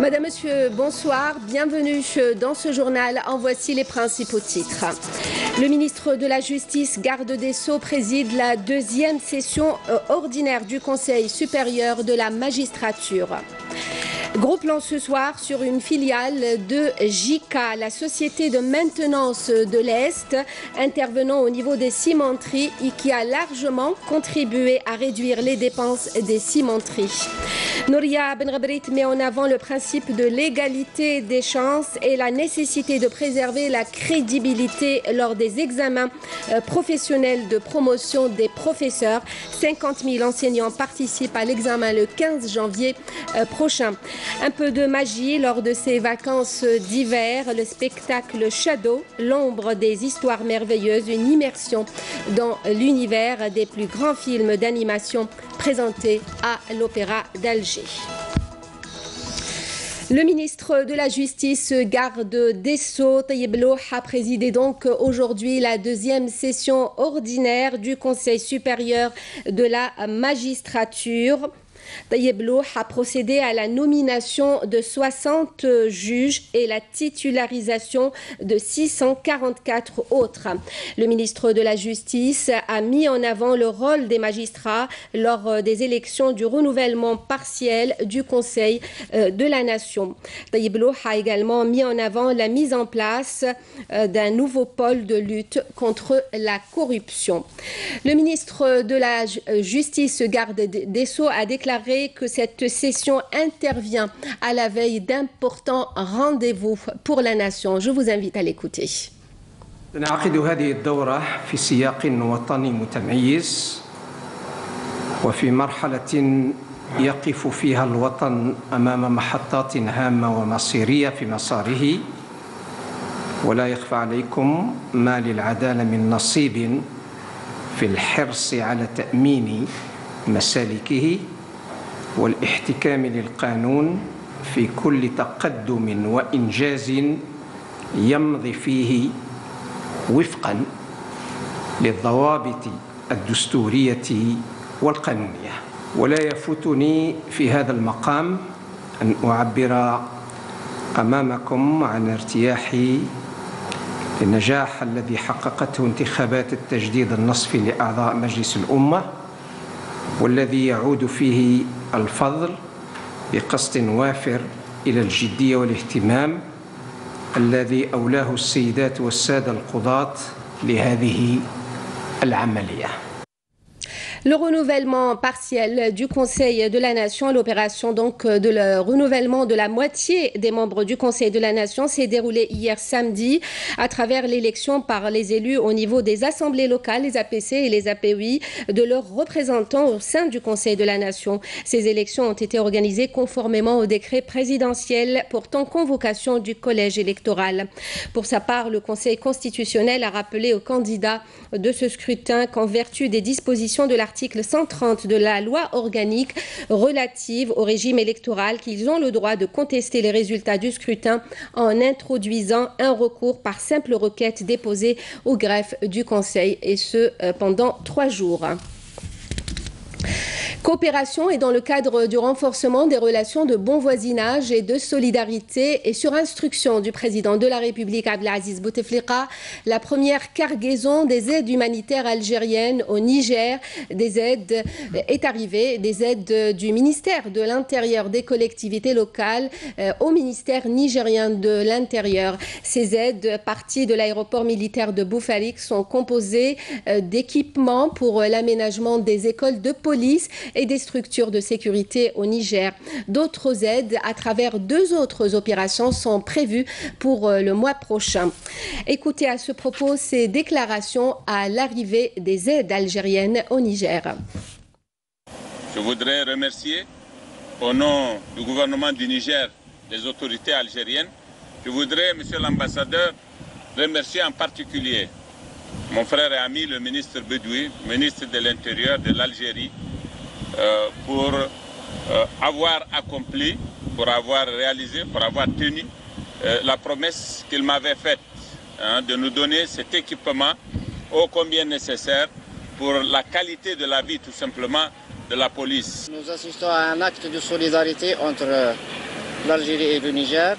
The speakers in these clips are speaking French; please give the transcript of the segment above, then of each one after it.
Madame, Monsieur, bonsoir. Bienvenue dans ce journal. En voici les principaux titres. Le ministre de la Justice, garde des Sceaux, préside la deuxième session ordinaire du Conseil supérieur de la magistrature. Gros plan ce soir sur une filiale de JICA, la société de maintenance de l'Est, intervenant au niveau des cimenteries et qui a largement contribué à réduire les dépenses des cimenteries. Nouria Benrabrit met en avant le principe de l'égalité des chances et la nécessité de préserver la crédibilité lors des examens professionnels de promotion des professeurs. 50 000 enseignants participent à l'examen le 15 janvier prochain. Un peu de magie lors de ces vacances d'hiver, le spectacle Shadow, l'ombre des histoires merveilleuses, une immersion dans l'univers des plus grands films d'animation présentés à l'Opéra d'Alger. Le ministre de la Justice, garde des Sceaux, Tayyip Louh, a présidé donc aujourd'hui la deuxième session ordinaire du Conseil supérieur de la magistrature. Tayyip Louh a procédé à la nomination de 60 juges et la titularisation de 644 autres. Le ministre de la Justice a mis en avant le rôle des magistrats lors des élections du renouvellement partiel du Conseil de la Nation. Tayyip Louh a également mis en avant la mise en place d'un nouveau pôle de lutte contre la corruption. Le ministre de la Justice, garde des Sceaux, a déclaré que cette session intervient à la veille d'importants rendez-vous pour la nation. Je vous invite à l'écouter. نعقد هذه الدورة في سياق وطني متميز وفي مرحلة يقف فيها الوطن أمام محطات هامة ومصيرية في مساره ولا يخفى عليكم ما للعدالة من نصيب في الحرص على تأمين مسالكه والاحتكام للقانون في كل تقدم وإنجاز يمضي فيه وفقا للضوابط الدستورية والقانونية ولا يفوتني في هذا المقام أن أعبر أمامكم عن ارتياحي للنجاح الذي حققته انتخابات التجديد النصفي لأعضاء مجلس الأمة والذي يعود فيه الفضل بقسط وافر إلى الجدية والاهتمام الذي أولاه السيدات والسادة القضاة لهذه العملية. Le renouvellement partiel du Conseil de la Nation, l'opération donc de le renouvellement de la moitié des membres du Conseil de la Nation s'est déroulée hier samedi à travers l'élection par les élus au niveau des assemblées locales, les APC et les APUI, de leurs représentants au sein du Conseil de la Nation. Ces élections ont été organisées conformément au décret présidentiel portant convocation du collège électoral. Pour sa part, le Conseil constitutionnel a rappelé aux candidats de ce scrutin qu'en vertu des dispositions de l'article 130 de la loi organique relative au régime électoral, qu'ils ont le droit de contester les résultats du scrutin en introduisant un recours par simple requête déposée au greffe du Conseil, et ce pendant 3 jours. Coopération et dans le cadre du renforcement des relations de bon voisinage et de solidarité, et sur instruction du président de la République Abdelaziz Bouteflika, la première cargaison des aides humanitaires algériennes au Niger est arrivée, des aides du ministère de l'Intérieur, des collectivités locales au ministère nigérien de l'Intérieur. Ces aides parties de l'aéroport militaire de Boufalik sont composées d'équipements pour l'aménagement des écoles de police et des structures de sécurité au Niger. D'autres aides à travers 2 autres opérations sont prévues pour le mois prochain. Écoutez à ce propos ces déclarations à l'arrivée des aides algériennes au Niger. Je voudrais remercier au nom du gouvernement du Niger les autorités algériennes. Je voudrais, monsieur l'ambassadeur, remercier en particulier mon frère et ami, le ministre Bedoui, ministre de l'Intérieur de l'Algérie, pour avoir accompli, pour avoir réalisé, pour avoir tenu la promesse qu'il m'avait faite de nous donner cet équipement ô combien nécessaire pour la qualité de la vie tout simplement de la police. Nous assistons à un acte de solidarité entre l'Algérie et le Niger.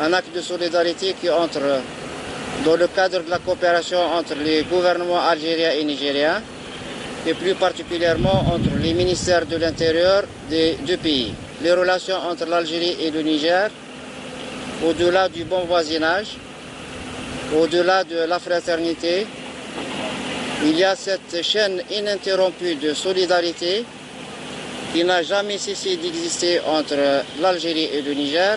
Un acte de solidarité qui entre dans le cadre de la coopération entre les gouvernements algériens et nigériens, et plus particulièrement entre les ministères de l'Intérieur des deux pays. Les relations entre l'Algérie et le Niger, au-delà du bon voisinage, au-delà de la fraternité, il y a cette chaîne ininterrompue de solidarité qui n'a jamais cessé d'exister entre l'Algérie et le Niger.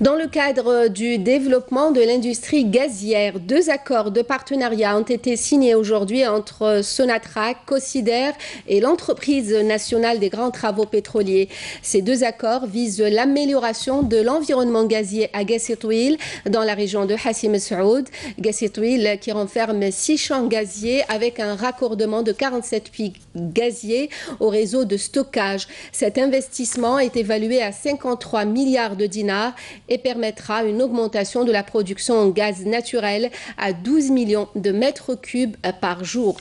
Dans le cadre du développement de l'industrie gazière, 2 accords de partenariat ont été signés aujourd'hui entre Sonatrach, Cosider et l'entreprise nationale des grands travaux pétroliers. Ces 2 accords visent l'amélioration de l'environnement gazier à Gassitouil, dans la région de Hassi Messoud. Gassitouil qui renferme 6 champs gaziers avec un raccordement de 47 puits gaziers au réseau de stockage. Cet investissement est évalué à 53 milliards de dinars et permettra une augmentation de la production en gaz naturel à 12 millions de mètres cubes par jour.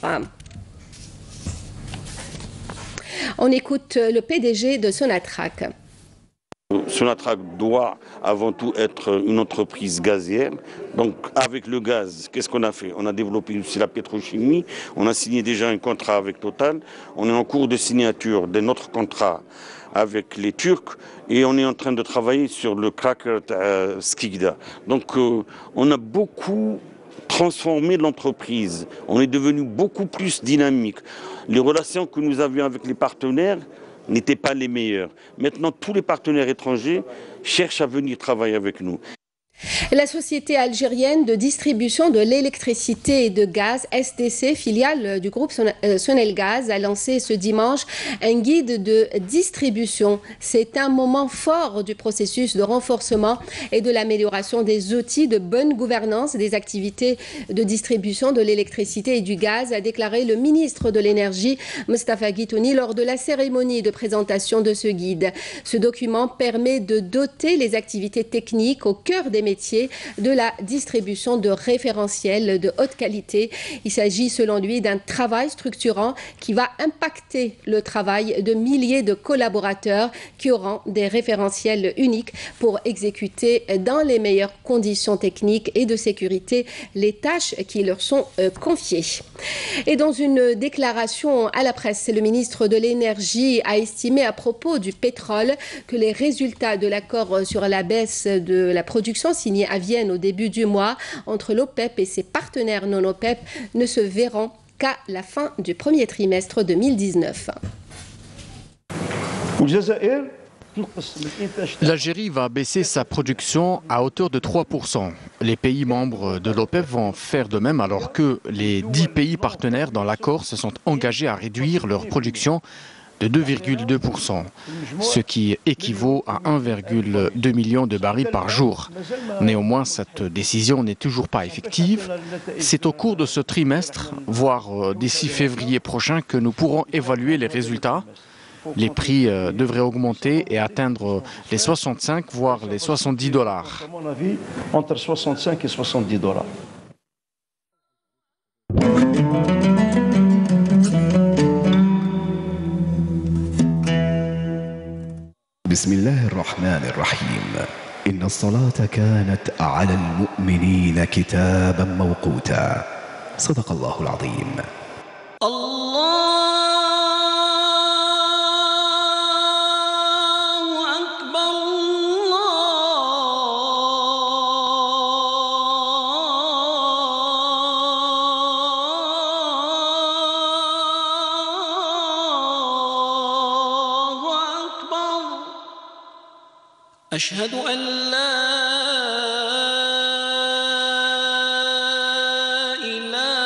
On écoute le PDG de Sonatrach. Sonatrach doit avant tout être une entreprise gazière. Donc avec le gaz, qu'est-ce qu'on a fait? On a développé aussi la pétrochimie, on a signé déjà un contrat avec Total, on est en cours de signature d'un autre contrat avec les Turcs et on est en train de travailler sur le cracker Skikda. Donc on a beaucoup transformé l'entreprise, on est devenu beaucoup plus dynamique. Les relations que nous avions avec les partenaires n'étaient pas les meilleures. Maintenant, tous les partenaires étrangers cherchent à venir travailler avec nous. La société algérienne de distribution de l'électricité et de gaz, SDC, filiale du groupe Sonelgaz, a lancé ce dimanche un guide de distribution. C'est un moment fort du processus de renforcement et de l'amélioration des outils de bonne gouvernance des activités de distribution de l'électricité et du gaz, a déclaré le ministre de l'Énergie, Mostafa Guitouni, lors de la cérémonie de présentation de ce guide. Ce document permet de doter les activités techniques au cœur des métiers de la distribution de référentiels de haute qualité. Il s'agit selon lui d'un travail structurant qui va impacter le travail de milliers de collaborateurs qui auront des référentiels uniques pour exécuter dans les meilleures conditions techniques et de sécurité les tâches qui leur sont confiées. Et dans une déclaration à la presse, le ministre de l'Énergie a estimé à propos du pétrole que les résultats de l'accord sur la baisse de la production signé à Vienne au début du mois entre l'OPEP et ses partenaires non OPEP ne se verront qu'à la fin du premier trimestre 2019. L'Algérie va baisser sa production à hauteur de 3%. Les pays membres de l'OPEP vont faire de même alors que les 10 pays partenaires dans l'accord se sont engagés à réduire leur production de 2,2%, ce qui équivaut à 1,2 million de barils par jour. Néanmoins, cette décision n'est toujours pas effective. C'est au cours de ce trimestre, voire d'ici février prochain, que nous pourrons évaluer les résultats. Les prix devraient augmenter et atteindre les 65 voire les 70 dollars. À mon avis, entre 65 et 70 dollars. بسم الله الرحمن الرحيم إن الصلاة كانت على المؤمنين كتابا موقوتا صدق الله العظيم. أشهد أن لا إله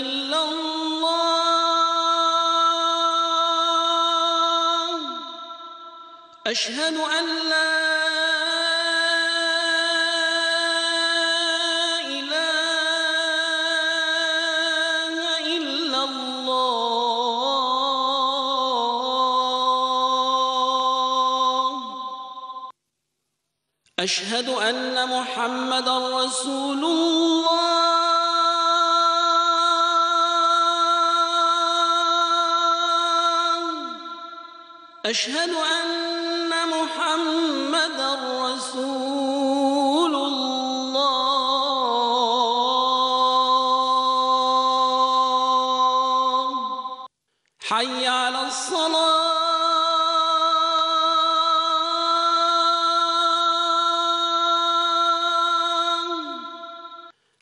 إلا الله أشهد أن لا أشهد أن محمدًا رسول الله أشهد أن محمدًا رسول الله حي على الصلاة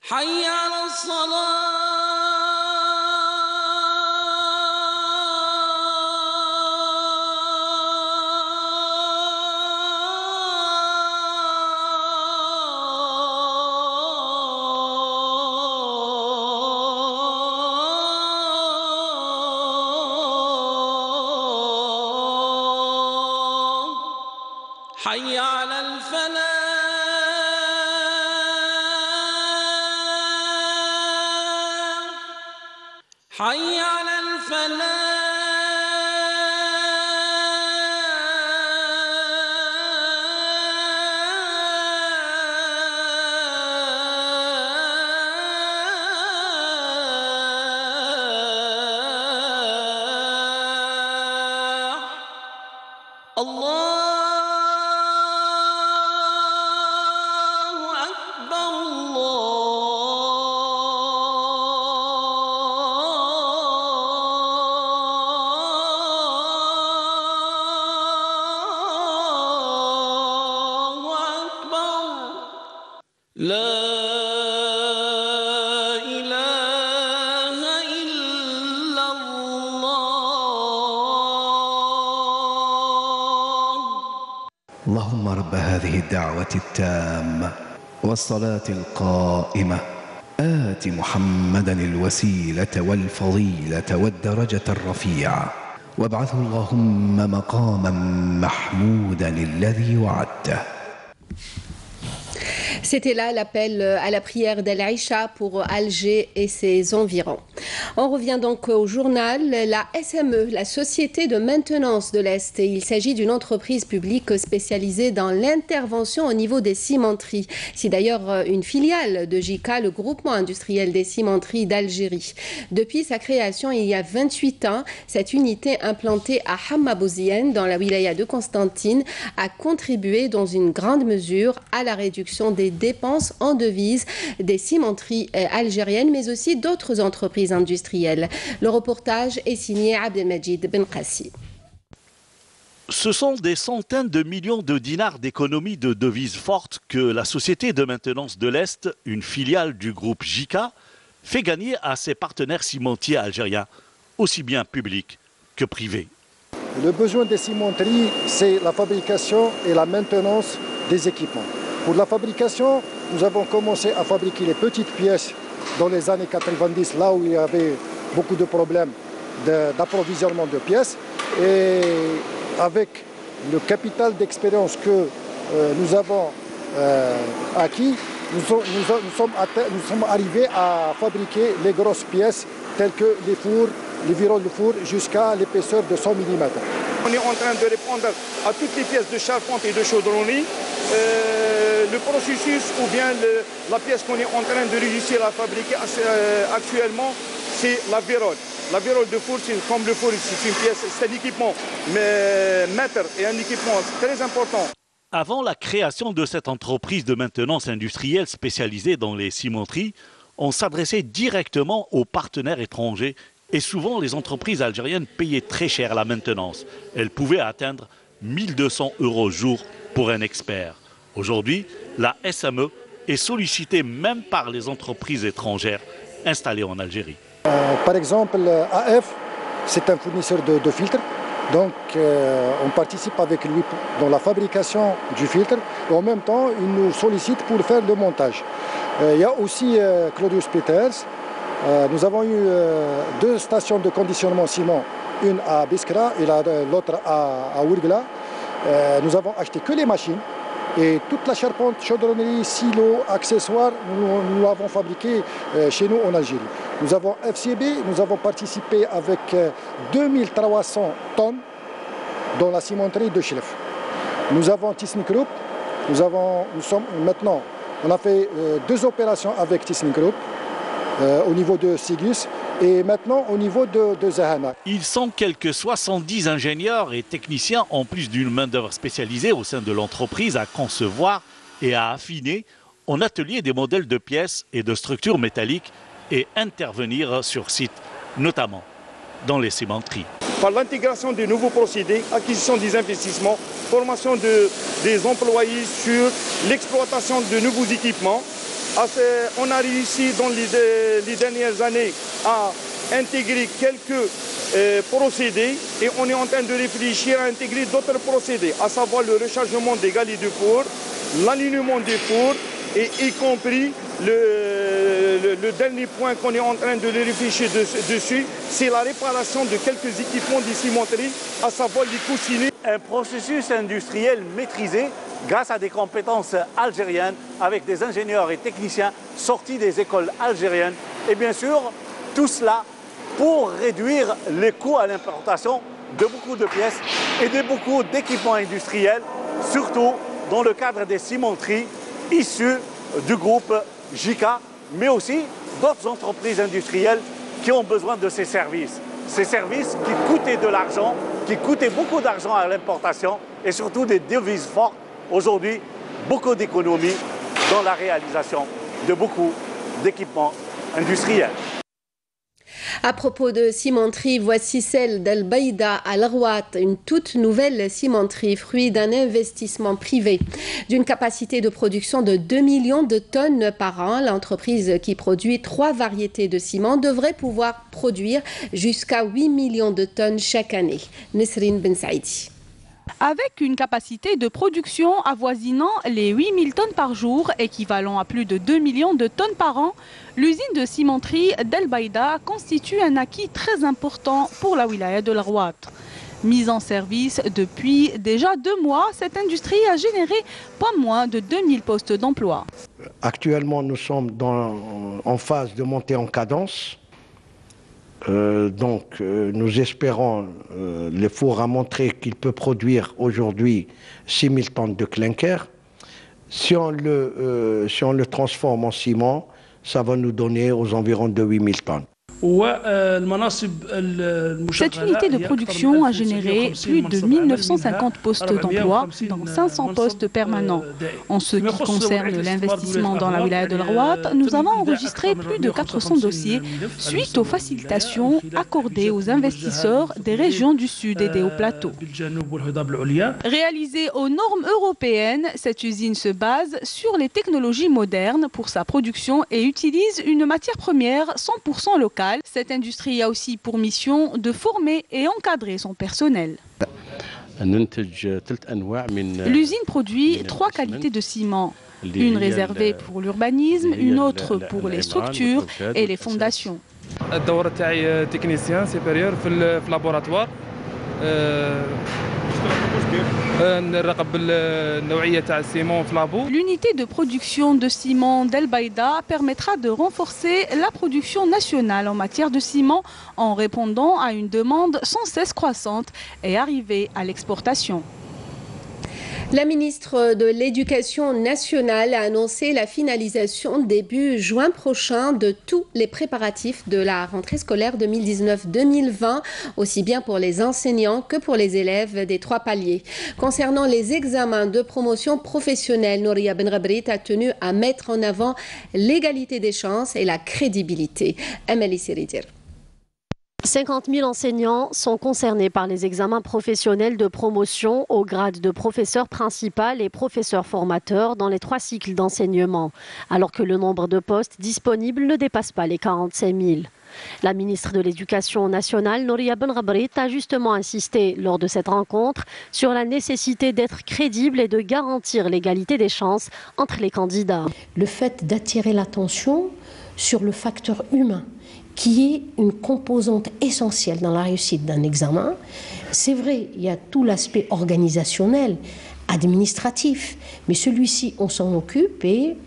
حي على الصلاة حي على الفلاح حي على الفلاح الله أكبر الله أكبر لا إله إلا الله اللهم رب هذه الدعوة التامة والصلاة القائمة آت محمدا الوسيلة والفضيلة والدرجة الرفيعة وابعثه اللهم مقاما محمودا الذي وعدته. C'était là l'appel à la prière d'Al-Aïcha pour Alger et ses environs. On revient donc au journal. La SME, la Société de maintenance de l'Est. Il s'agit d'une entreprise publique spécialisée dans l'intervention au niveau des cimenteries. C'est d'ailleurs une filiale de JICA, le groupement industriel des cimenteries d'Algérie. Depuis sa création il y a 28 ans, cette unité implantée à Hamma-Bouzienne, dans la wilaya de Constantine, a contribué dans une grande mesure à la réduction des dépenses en devises des cimenteries algériennes, mais aussi d'autres entreprises industrielles. Le reportage est signé Abdelmajid Ben Qassi. Ce sont des centaines de millions de dinars d'économies de devises fortes que la Société de maintenance de l'Est, une filiale du groupe JICA, fait gagner à ses partenaires cimentiers algériens, aussi bien publics que privés. Le besoin des cimenteries, c'est la fabrication et la maintenance des équipements. Pour la fabrication, nous avons commencé à fabriquer les petites pièces dans les années 90, là où il y avait beaucoup de problèmes d'approvisionnement de pièces. Et avec le capital d'expérience que nous avons acquis, nous sommes arrivés à fabriquer les grosses pièces telles que les fours, les virons de four jusqu'à l'épaisseur de 100 mm. On est en train de répondre à toutes les pièces de charpente et de chaudronnerie. Le processus ou bien la pièce qu'on est en train de réussir à fabriquer actuellement, c'est la vérole. La vérole de four, comme le four, c'est une pièce, c'est un équipement maître et un équipement très important. Avant la création de cette entreprise de maintenance industrielle spécialisée dans les cimenteries, on s'adressait directement aux partenaires étrangers et souvent les entreprises algériennes payaient très cher la maintenance. Elles pouvaient atteindre 1 200 € jour pour un expert. Aujourd'hui, la SME est sollicitée même par les entreprises étrangères installées en Algérie. Par exemple, AF, c'est un fournisseur de filtres. Donc, on participe avec lui dans la fabrication du filtre. Et en même temps, il nous sollicite pour faire le montage. Il y a aussi Claudius Peters. Nous avons eu 2 stations de conditionnement ciment, une à Biskra et l'autre à Ouirgla. Nous avons acheté que les machines. Et toute la charpente, chaudronnerie, silo, accessoires, nous l'avons fabriqué chez nous en Algérie. Nous avons FCB, nous avons participé avec 2300 tonnes dans la cimenterie de Chlef. Nous avons Thyssen Group, on a fait 2 opérations avec Thyssen Group au niveau de Sigus et maintenant au niveau de Zahana. Ils sont quelques 70 ingénieurs et techniciens, en plus d'une main-d'œuvre spécialisée au sein de l'entreprise, à concevoir et à affiner en atelier des modèles de pièces et de structures métalliques et intervenir sur site, notamment dans les cimenteries. Par l'intégration des nouveaux procédés, acquisition des investissements, formation des employés sur l'exploitation de nouveaux équipements. On a réussi dans les dernières années à intégrer quelques procédés et on est en train de réfléchir à intégrer d'autres procédés, à savoir le rechargement des galets de four, l'alignement des fours et y compris le dernier point qu'on est en train de réfléchir dessus, c'est la réparation de quelques équipements des cimenteries, à savoir les coussinets. Un processus industriel maîtrisé grâce à des compétences algériennes avec des ingénieurs et techniciens sortis des écoles algériennes. Et bien sûr, tout cela pour réduire les coûts à l'importation de beaucoup de pièces et de beaucoup d'équipements industriels, surtout dans le cadre des cimenteries issues du groupe JICA, mais aussi d'autres entreprises industrielles qui ont besoin de ces services. Ces services qui coûtaient de l'argent, qui coûtaient beaucoup d'argent à l'importation et surtout des devises fortes. Aujourd'hui, beaucoup d'économies dans la réalisation de beaucoup d'équipements industriels. À propos de cimenterie, voici celle d'Al Baïda à l'Arwat, une toute nouvelle cimenterie, fruit d'un investissement privé. D'une capacité de production de 2 millions de tonnes par an, l'entreprise qui produit 3 variétés de ciment devrait pouvoir produire jusqu'à 8 millions de tonnes chaque année. Nesrine Ben Saïdi. Avec une capacité de production avoisinant les 8000 tonnes par jour, équivalent à plus de 2 millions de tonnes par an, l'usine de cimenterie d'Al Baïda constitue un acquis très important pour la wilaya de l'Arwat. Mise en service depuis déjà 2 mois, cette industrie a généré pas moins de 2000 postes d'emploi. Actuellement, nous sommes en phase de montée en cadence. Nous espérons, le four a montré qu'il peut produire aujourd'hui 6000 tonnes de clinker. Si on le transforme en ciment, ça va nous donner aux environs de 8000 tonnes. Cette unité de production a généré plus de 1950 postes d'emploi, dont 500 postes permanents. En ce qui concerne l'investissement dans la wilaya de l'Arwat, nous avons enregistré plus de 400 dossiers suite aux facilitations accordées aux investisseurs des régions du Sud et des Hauts-Plateaux. Réalisée aux normes européennes, cette usine se base sur les technologies modernes pour sa production et utilise une matière première 100% locale. Cette industrie a aussi pour mission de former et encadrer son personnel. L'usine produit 3 qualités de ciment. Une réservée pour l'urbanisme, une autre pour les structures et les fondations. technicien supérieur في اللابوراتوار L'unité de production de ciment d'Al Baïda permettra de renforcer la production nationale en matière de ciment en répondant à une demande sans cesse croissante et arriver à l'exportation. La ministre de l'Éducation nationale a annoncé la finalisation début juin prochain de tous les préparatifs de la rentrée scolaire 2019-2020, aussi bien pour les enseignants que pour les élèves des 3 paliers. Concernant les examens de promotion professionnelle, Nouria Benrabrit a tenu à mettre en avant l'égalité des chances et la crédibilité. Amélie Siridir. 50 000 enseignants sont concernés par les examens professionnels de promotion au grade de professeur principal et professeur formateur dans les 3 cycles d'enseignement, alors que le nombre de postes disponibles ne dépasse pas les 45 000. La ministre de l'Éducation nationale, Nouria Benrabrit, a justement insisté lors de cette rencontre sur la nécessité d'être crédible et de garantir l'égalité des chances entre les candidats. Le fait d'attirer l'attention sur le facteur humain, qui est une composante essentielle dans la réussite d'un examen. C'est vrai, il y a tout l'aspect organisationnel, administratif, mais celui-ci, on s'en occupe et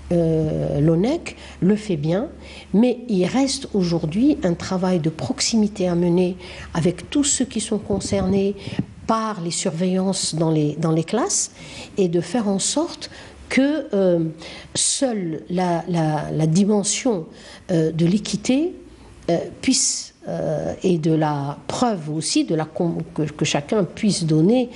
l'ONEC le fait bien, mais il reste aujourd'hui un travail de proximité à mener avec tous ceux qui sont concernés par les surveillances dans les classes et de faire en sorte que seule la dimension de l'équité puisse, et de la preuve aussi que chacun puisse donner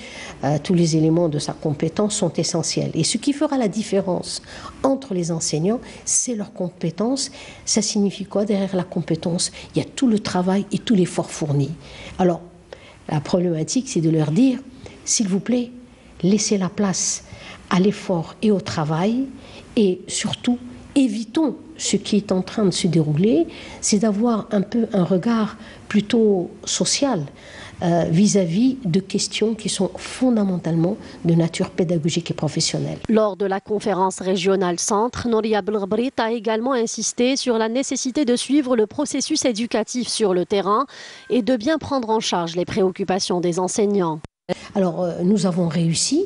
tous les éléments de sa compétence sont essentiels. Et ce qui fera la différence entre les enseignants, c'est leur compétence. Ça signifie quoi derrière la compétence? Il y a tout le travail et tout l'effort fourni. Alors, la problématique, c'est de leur dire, s'il vous plaît, laissez la place à l'effort et au travail, et surtout, évitons ce qui est en train de se dérouler, c'est d'avoir un peu un regard plutôt social vis-à-vis de questions qui sont fondamentalement de nature pédagogique et professionnelle. Lors de la conférence régionale Centre, Nouria Belghbrit a également insisté sur la nécessité de suivre le processus éducatif sur le terrain et de bien prendre en charge les préoccupations des enseignants. Alors, nous avons réussi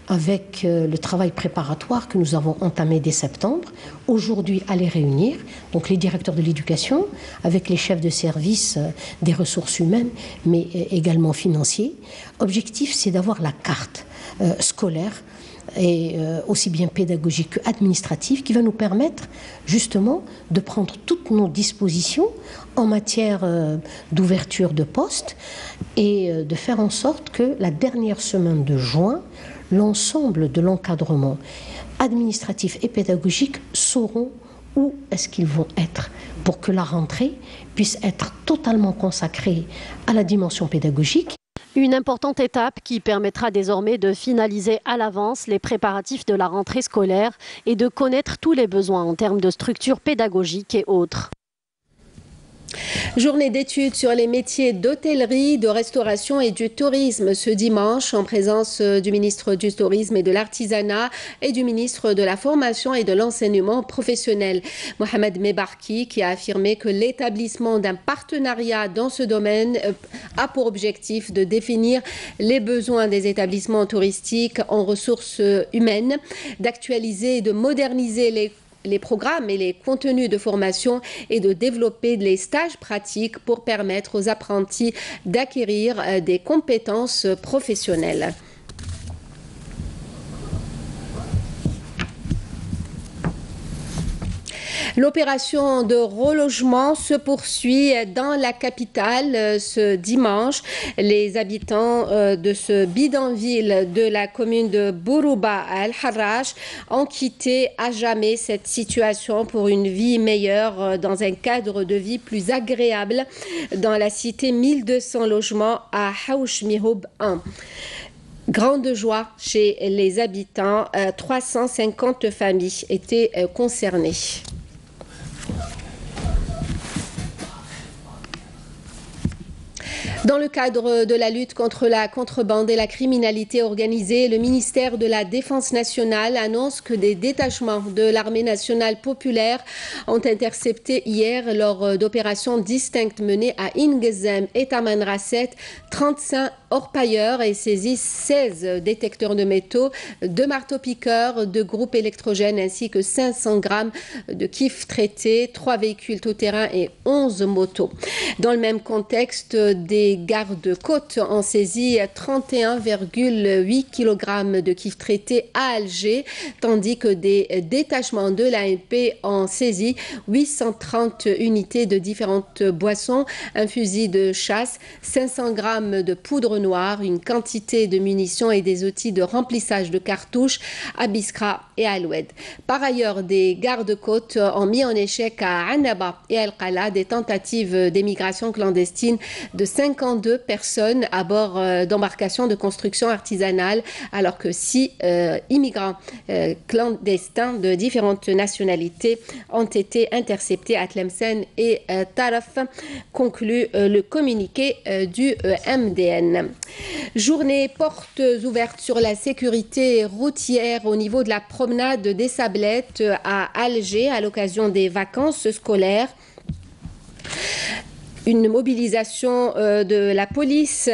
avec le travail préparatoire que nous avons entamé dès septembre, aujourd'hui à les réunir, donc les directeurs de l'éducation, avec les chefs de service des ressources humaines, mais également financiers. Objectif, c'est d'avoir la carte scolaire et aussi bien pédagogique qu'administrative, qui va nous permettre justement de prendre toutes nos dispositions en matière d'ouverture de postes et de faire en sorte que la dernière semaine de juin, l'ensemble de l'encadrement administratif et pédagogique sauront où est-ce qu'ils vont être pour que la rentrée puisse être totalement consacrée à la dimension pédagogique. Une importante étape qui permettra désormais de finaliser à l'avance les préparatifs de la rentrée scolaire et de connaître tous les besoins en termes de structures pédagogiques et autres. Journée d'études sur les métiers d'hôtellerie, de restauration et du tourisme ce dimanche en présence du ministre du Tourisme et de l'Artisanat et du ministre de la Formation et de l'Enseignement professionnel, Mohamed Mebarki, qui a affirmé que l'établissement d'un partenariat dans ce domaine a pour objectif de définir les besoins des établissements touristiques en ressources humaines, d'actualiser et de moderniser les programmes et les contenus de formation et de développer les stages pratiques pour permettre aux apprentis d'acquérir des compétences professionnelles. L'opération de relogement se poursuit dans la capitale ce dimanche. Les habitants de ce bidonville de la commune de Bourouba Al-Harrach ont quitté à jamais cette situation pour une vie meilleure dans un cadre de vie plus agréable dans la cité 1200 logements à Haouch Mihoub 1. Grande joie chez les habitants, 350 familles étaient concernées. Dans le cadre de la lutte contre la contrebande et la criminalité organisée, le ministère de la Défense nationale annonce que des détachements de l'armée nationale populaire ont intercepté hier lors d'opérations distinctes menées à Ingezem et Tamanrasset 35 orpailleurs et saisi 16 détecteurs de métaux, 2 marteaux-piqueurs, 2 groupes électrogènes ainsi que 500 grammes de kif traités, 3 véhicules tout-terrain et 11 motos. Dans le même contexte, des gardes-côtes ont saisi 31,8 kg de kif traité à Alger, tandis que des détachements de l'ANP ont saisi 830 unités de différentes boissons, un fusil de chasse, 500 grammes de poudre noire, une quantité de munitions et des outils de remplissage de cartouches à Biskra et à Aloued. Par ailleurs, des gardes-côtes ont mis en échec à Annaba et Al-Qala des tentatives d'émigration clandestine de 52 personnes à bord d'embarcations de construction artisanale, alors que 6 immigrants clandestins de différentes nationalités ont été interceptés à Tlemcen et Taraf, conclut le communiqué du MDN. Journée portes ouvertes sur la sécurité routière au niveau de la promenade des Sablettes à Alger à l'occasion des vacances scolaires. Une mobilisation de la police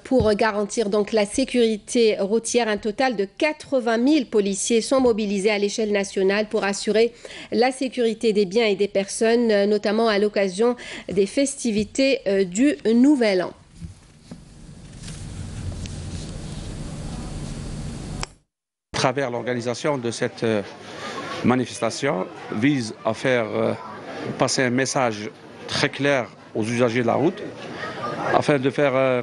pour garantir donc la sécurité routière. Un total de 80 000 policiers sont mobilisés à l'échelle nationale pour assurer la sécurité des biens et des personnes, notamment à l'occasion des festivités du Nouvel An. À travers l'organisation de cette manifestation, vise à faire passer un message très clair aux usagers de la route, afin de faire,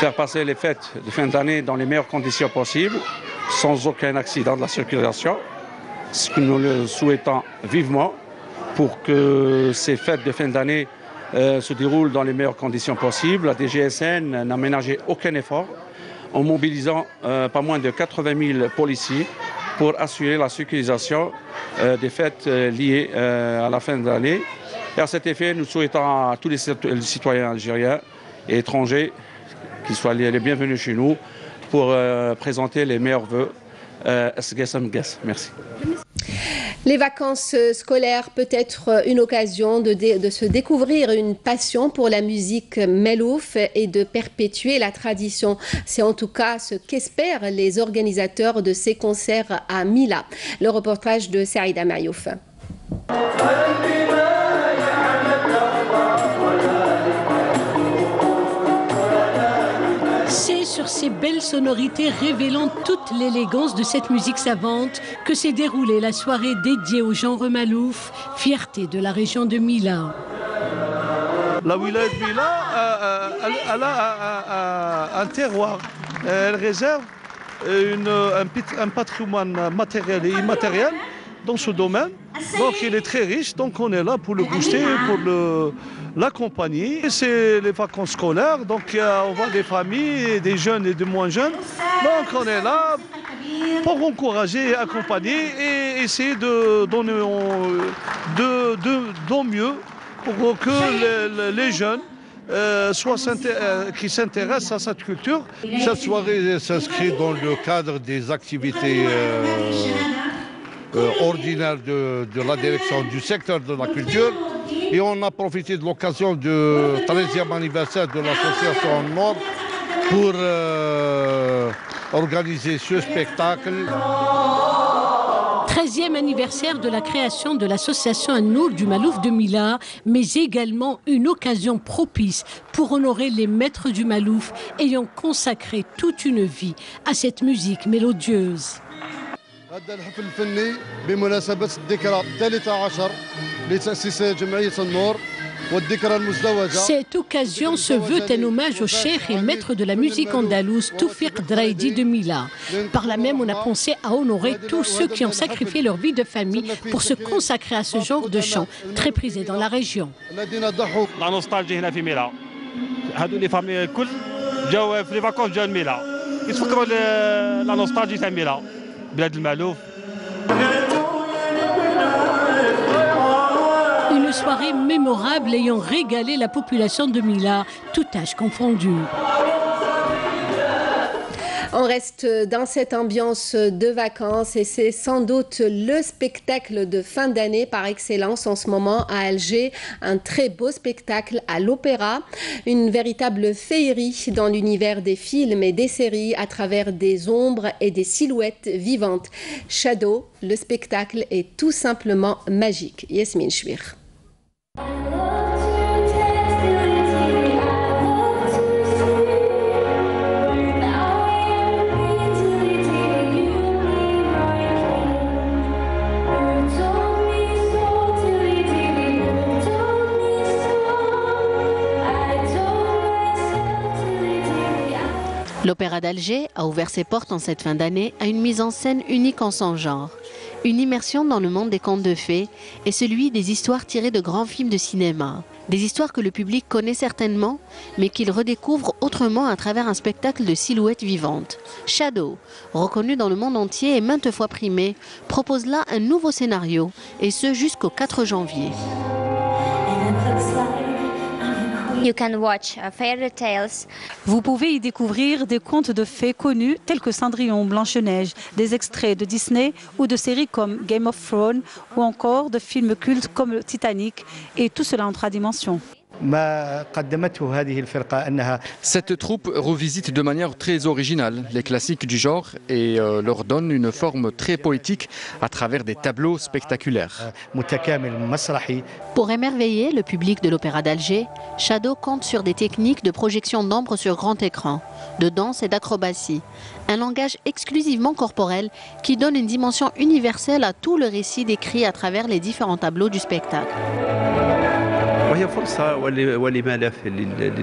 faire passer les fêtes de fin d'année dans les meilleures conditions possibles, sans aucun accident de la circulation, ce que nous le souhaitons vivement pour que ces fêtes de fin d'année se déroulent dans les meilleures conditions possibles. La DGSN n'a ménagé aucun effort en mobilisant pas moins de 80 000 policiers pour assurer la sécurisation des fêtes liées à la fin de l'année. Et à cet effet, nous souhaitons à tous les citoyens algériens et étrangers qu'ils soient les bienvenus chez nous pour présenter les meilleurs vœux. Merci. Les vacances scolaires peut être une occasion de se découvrir une passion pour la musique melouf et de perpétuer la tradition. C'est en tout cas ce qu'espèrent les organisateurs de ces concerts à Mila. Le reportage de Saïda Mayouf. C'est sur ces belles sonorités révélant toute l'élégance de cette musique savante que s'est déroulée la soirée dédiée au genre malouf, fierté de la région de Mila. La wilaya de Mila, elle a un terroir. Elle réserve un patrimoine matériel et immatériel dans ce domaine. Donc il est très riche, donc on est là pour le booster, pour l'accompagner. C'est les vacances scolaires, donc on voit des familles, des jeunes et des moins jeunes. Donc on est là pour encourager et accompagner et essayer de donner de mieux pour que les jeunes qui s'intéressent à cette culture. Cette soirée s'inscrit dans le cadre des activités ordinaire de la direction du secteur de la culture et on a profité de l'occasion du 13e anniversaire de l'association Nord pour organiser ce spectacle. 13e anniversaire de la création de l'association Nour du Malouf de Mila, mais également une occasion propice pour honorer les maîtres du Malouf ayant consacré toute une vie à cette musique mélodieuse. هذا الحفل الفني بمناسبة الذكرى 13 لتأسيس جمعية النور والذكرى المزدوجة. Cette occasion se veut un hommage au cheikh et maître de la musique andalouse Toufiq Draidi de Mila. Par là même, on a pensé à honorer tous ceux qui ont sacrifié leur vie de famille pour se consacrer à ce genre de chant très prisé dans la région. La nostalgie هنا في ميلا. هذو les familles الكل جاوا في les vacances جاوا ميلا. يتفكروا la nostalgie تاع ميلا. Une soirée mémorable ayant régalé la population de Mila, tout âge confondu. On reste dans cette ambiance de vacances et c'est sans doute le spectacle de fin d'année par excellence en ce moment à Alger. Un très beau spectacle à l'opéra, une véritable féerie dans l'univers des films et des séries à travers des ombres et des silhouettes vivantes. Shadow, le spectacle est tout simplement magique. Yasmine Chouir. L'Opéra d'Alger a ouvert ses portes en cette fin d'année à une mise en scène unique en son genre. Une immersion dans le monde des contes de fées et celui des histoires tirées de grands films de cinéma. Des histoires que le public connaît certainement, mais qu'il redécouvre autrement à travers un spectacle de silhouettes vivantes. Shadow, reconnu dans le monde entier et maintes fois primé, propose là un nouveau scénario, et ce jusqu'au 4 janvier. Vous pouvez y découvrir des contes de fées connus tels que Cendrillon, Blanche-Neige, des extraits de Disney ou de séries comme Game of Thrones ou encore de films cultes comme Titanic et tout cela en 3 dimensions. Cette troupe revisite de manière très originale les classiques du genre et leur donne une forme très poétique à travers des tableaux spectaculaires. Pour émerveiller le public de l'Opéra d'Alger, Shadow compte sur des techniques de projection d'ombre sur grand écran, de danse et d'acrobatie. Un langage exclusivement corporel qui donne une dimension universelle à tout le récit décrit à travers les différents tableaux du spectacle.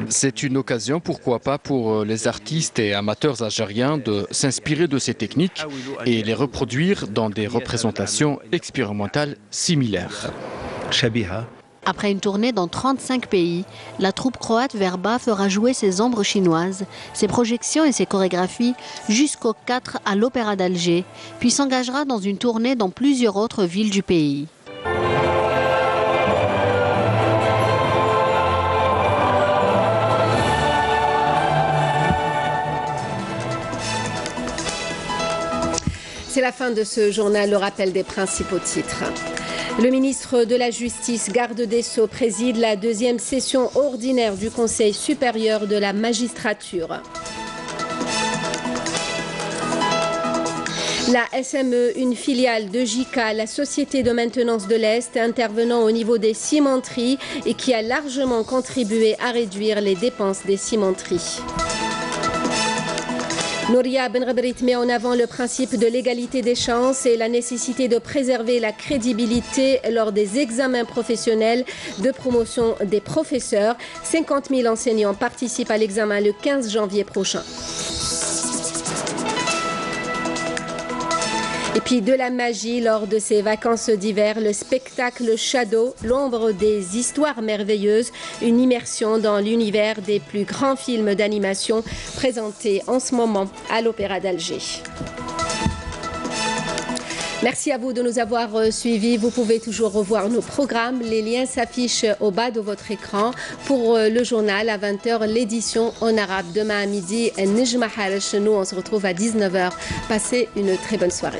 C'est une occasion, pourquoi pas, pour les artistes et amateurs algériens de s'inspirer de ces techniques et les reproduire dans des représentations expérimentales similaires. Après une tournée dans 35 pays, la troupe croate Verba fera jouer ses ombres chinoises, ses projections et ses chorégraphies jusqu'au 4 à l'Opéra d'Alger, puis s'engagera dans une tournée dans plusieurs autres villes du pays. C'est la fin de ce journal, le rappel des principaux titres. Le ministre de la Justice, garde des Sceaux, préside la deuxième session ordinaire du Conseil supérieur de la magistrature. La SME, une filiale de JICA, la Société de maintenance de l'Est, intervenant au niveau des cimenteries et qui a largement contribué à réduire les dépenses des cimenteries. Nouria Benrabrit met en avant le principe de l'égalité des chances et la nécessité de préserver la crédibilité lors des examens professionnels de promotion des professeurs. 50 000 enseignants participent à l'examen le 15 janvier prochain. Et puis de la magie lors de ces vacances d'hiver, le spectacle Shadow, l'ombre des histoires merveilleuses, une immersion dans l'univers des plus grands films d'animation présentés en ce moment à l'Opéra d'Alger. Merci à vous de nous avoir suivis. Vous pouvez toujours revoir nos programmes. Les liens s'affichent au bas de votre écran. Pour le journal, à 20h, l'édition en arabe. Demain à midi, Nejma Harash. Nous, on se retrouve à 19h. Passez une très bonne soirée.